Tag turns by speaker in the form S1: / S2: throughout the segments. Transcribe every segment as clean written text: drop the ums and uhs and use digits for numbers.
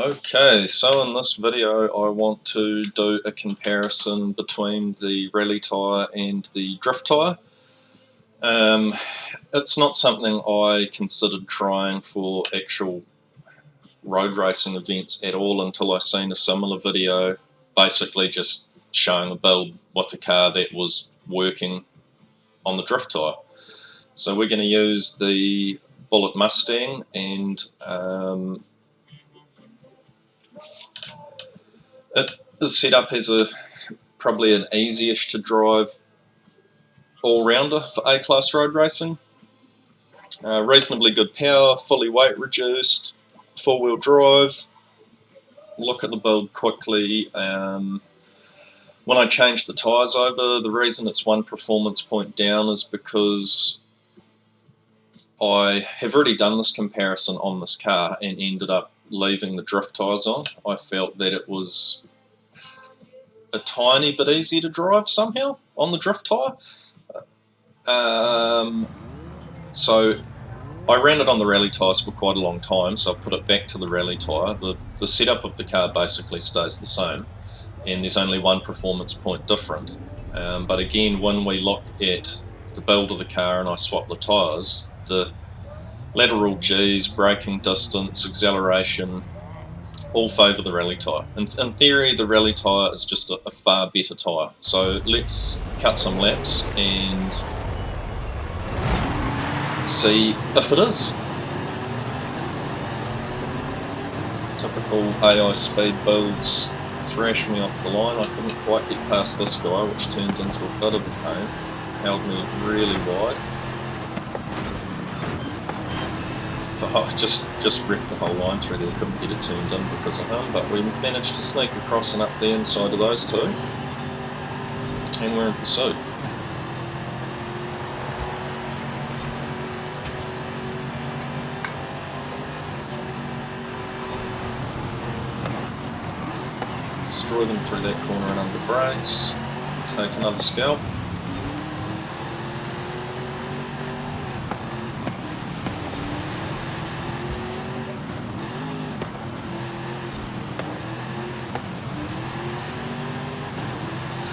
S1: Okay, so in this video I want to do a comparison between the rally tyre and the drift tyre. It's not something I considered trying for actual road racing events at all until I seen a similar video, basically just showing a build with a car that was working on the drift tyre. So we're going to use the Bullet Mustang, and it is set up as probably an easy-ish to drive all-rounder for A-class road racing. Reasonably good power, fully weight reduced, four-wheel drive. Look at the build quickly. When I changed the tyres over, the reason it's one performance point down is because I have already done this comparison on this car and ended up leaving the drift tyres on. I felt that it was a tiny bit easier to drive somehow on the drift tyre. So I ran it on the rally tyres for quite a long time, so I put it back to the rally tyre. The setup of the car basically stays the same, and there's only one performance point different. But again, when we look at the build of the car and I swap the tyres, the lateral G's, braking distance, acceleration, all favour the rally tyre. In theory, the rally tyre is just a far better tyre. So let's cut some laps and see if it is. Typical AI speed builds thrashed me off the line. I couldn't quite get past this guy, which turned into a bit of a pain. Held me really wide. Just wrecked the whole line through there, couldn't get it turned in because of him, but we managed to sneak across and up the inside of those two, and we're in pursuit. Destroy them through that corner and under brakes, take another scalp.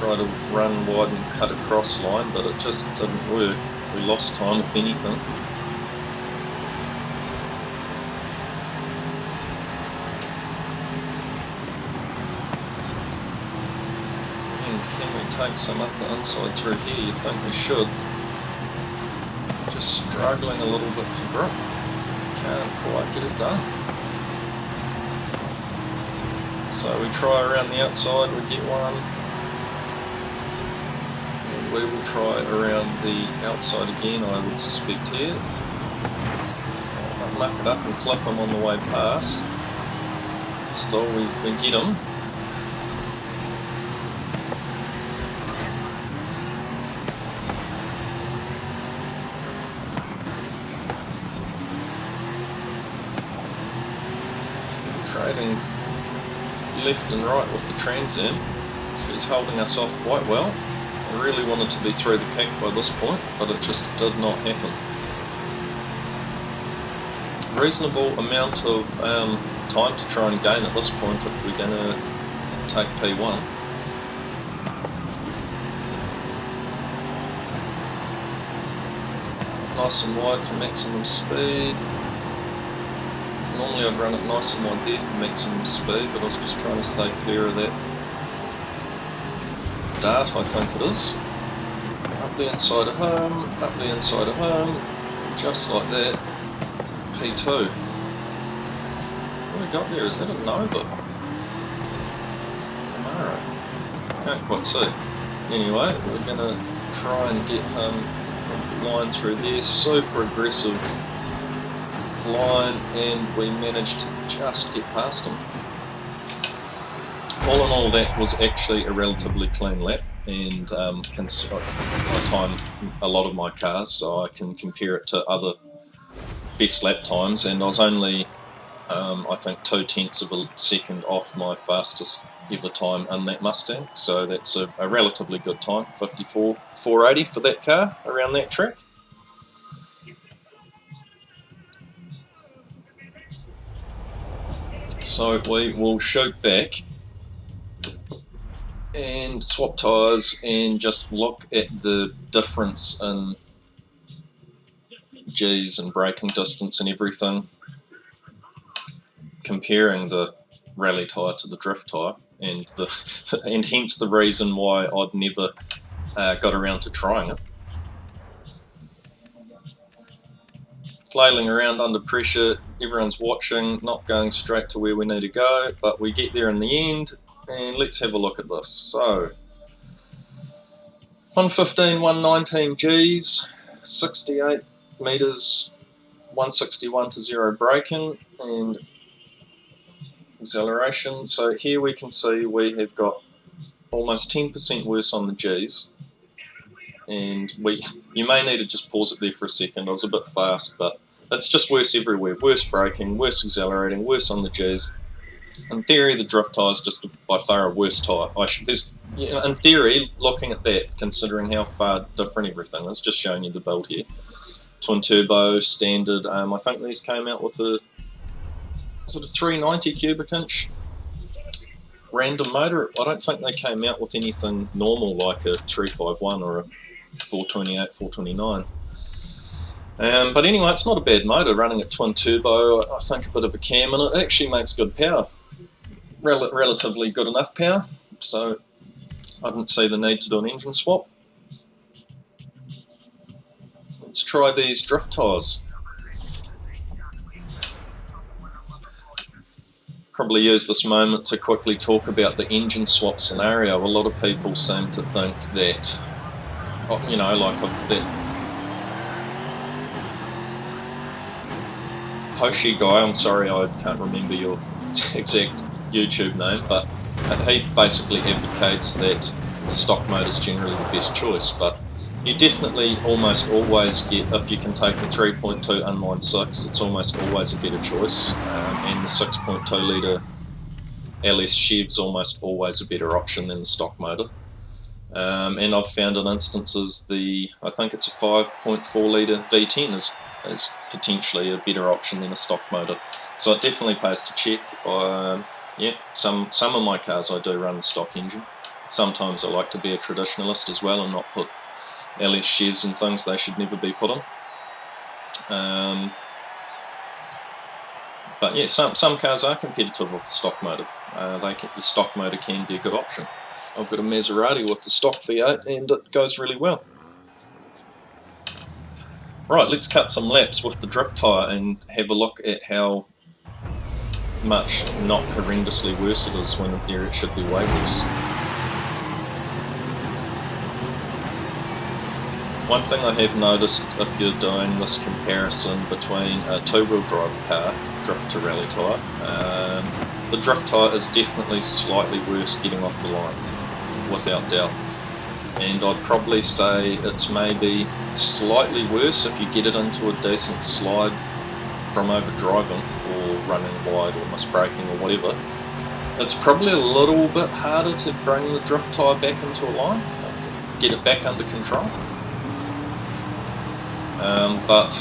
S1: Try to run wide and cut across line, but it just didn't work. We lost time, if anything. And can we take some up the inside through here? You'd think we should. Just struggling a little bit for grip. Can't quite get it done. So we try around the outside, we get one. We will try around the outside again, I would suspect here. I'll muck it up and clip him on the way past. Still, we get him. Trading left and right with the Trans Am. She's holding us off quite well. I really wanted to be through the pack by this point, but it just did not happen. Reasonable amount of time to try and gain at this point if we're going to take P1. Nice and wide for maximum speed. Normally I'd run it nice and wide there for maximum speed, but I was just trying to stay clear of that dart, I think it is. Up the inside of home, up the inside of home, just like that. P2. What have we got there? Is that a Nova? Camaro. Can't quite see. Anyway, we're going to try and get him line through there. Super aggressive line, and we managed to just get past him. All in all, that was actually a relatively clean lap, and I time a lot of my cars, so I can compare it to other best lap times, and I was only, I think, 0.2 of a second off my fastest ever time in that Mustang, so that's a relatively good time, 54.480 for that car around that track. So we will shoot back and swap tyres and just look at the difference in G's and braking distance and everything, comparing the rally tyre to the drift tyre, and and hence the reason why I'd never got around to trying it. Flailing around under pressure, everyone's watching, not going straight to where we need to go, but we get there in the end, and let's have a look at this. So 115, 119 Gs, 68 metres, 161 to 0 braking and acceleration. So here we can see we have got almost 10% worse on the Gs, and you may need to just pause it there for a second. I was a bit fast, but it's just worse everywhere. Worse braking, worse accelerating, worse on the Gs. In theory, the drift tyre is just by far a worse tyre. In theory, looking at that, considering how far different everything is, just showing you the build here. Twin turbo, standard. I think these came out with a 390 cubic inch random motor. I don't think they came out with anything normal like a 351 or a 428, 429. But anyway, it's not a bad motor running at twin turbo. I think a bit of a cam in it. It actually makes good power. Relatively good enough power. So I didn't see the need to do an engine swap. Let's try these drift tyres. Probably use this moment to quickly talk about the engine swap scenario. A lot of people seem to think that, you know, like that Hoshi guy, I'm sorry I can't remember your exact YouTube name, but he basically advocates that the stock motor is generally the best choice, but you definitely almost always get, if you can take the 3.2 inline 6, it's almost always a better choice, and the 6.2 litre LS Chev's almost always a better option than the stock motor. And I've found in instances I think it's a 5.4 litre V10 is potentially a better option than a stock motor. So it definitely pays to check. Yeah, some of my cars I do run the stock engine. Sometimes I like to be a traditionalist as well and not put LS Chevs and things they should never be put on. But yeah, some cars are competitive with the stock motor. The stock motor can be a good option. I've got a Maserati with the stock V8 and it goes really well. Right, let's cut some laps with the drift tyre and have a look at how much not horrendously worse it is when in theory it should be way worse. One thing I have noticed if you're doing this comparison between a two-wheel drive car, drift to rally tyre, the drift tyre is definitely slightly worse getting off the line, without doubt. And I'd probably say it's maybe slightly worse if you get it into a decent slide from overdriving or running wide or misbraking or whatever. It's probably a little bit harder to bring the drift tyre back into a line, get it back under control. But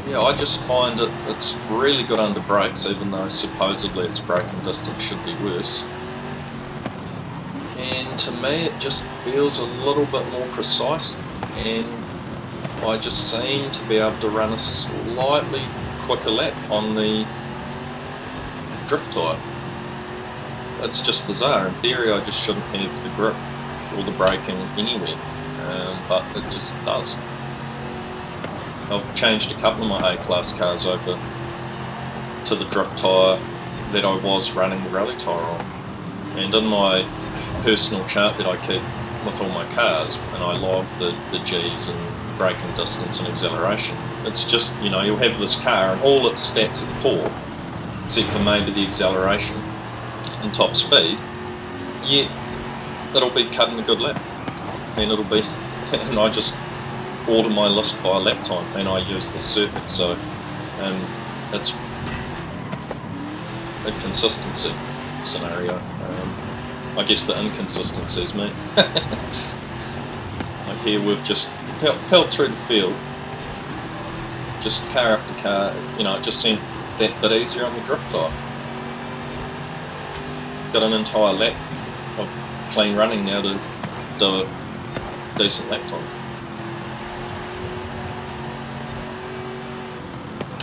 S1: yeah, I just find it's really good under brakes, even though supposedly its braking distance should be worse. And to me it just feels a little bit more precise, and I just seem to be able to run a slightly quicker lap on the drift tyre. It's just bizarre. In theory I just shouldn't have the grip or the braking anywhere, but it just does. I've changed a couple of my A-class cars over to the drift tyre that I was running the rally tyre on. And in my personal chart that I keep with all my cars, and I log the Gs and braking distance and acceleration, it's just, you know, you'll have this car and all its stats are poor, except for maybe the acceleration and top speed, yet it'll be cutting a good lap. And it'll be, and I just order my list by lap time and I use this circuit, so it's a consistency scenario. I guess the inconsistency is me. Like here we've just peeled through the field, just car after car, you know, it just seemed that bit easier on the drift tyre. got an entire lap of clean running now to do a decent lap time.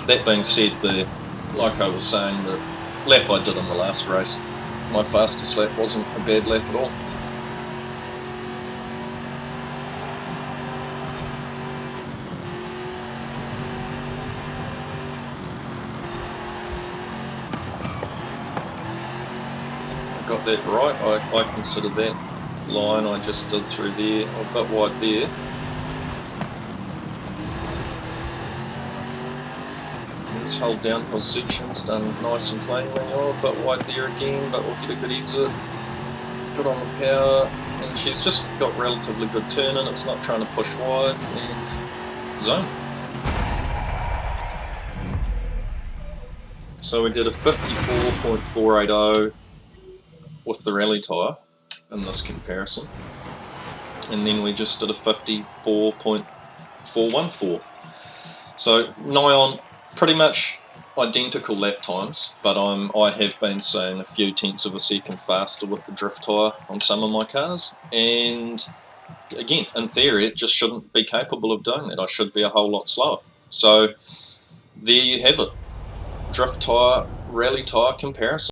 S1: That being said, like I was saying, the lap I did in the last race, my fastest lap wasn't a bad lap at all. Got that right. I consider that line I just did through there a bit wide there. This whole downhill section's done nice and cleanly. A bit wide there again, but we'll get a good exit. Good on the power, and she's just got relatively good turn in. It's not trying to push wide and zone. So we did a 54.480 with the rally tyre in this comparison, and then we just did a 54.414. So nigh on pretty much identical lap times, but I have been saying a few tenths of a second faster with the drift tyre on some of my cars, and again, in theory, it just shouldn't be capable of doing that. I should be a whole lot slower. So there you have it, drift tyre, rally tyre comparison.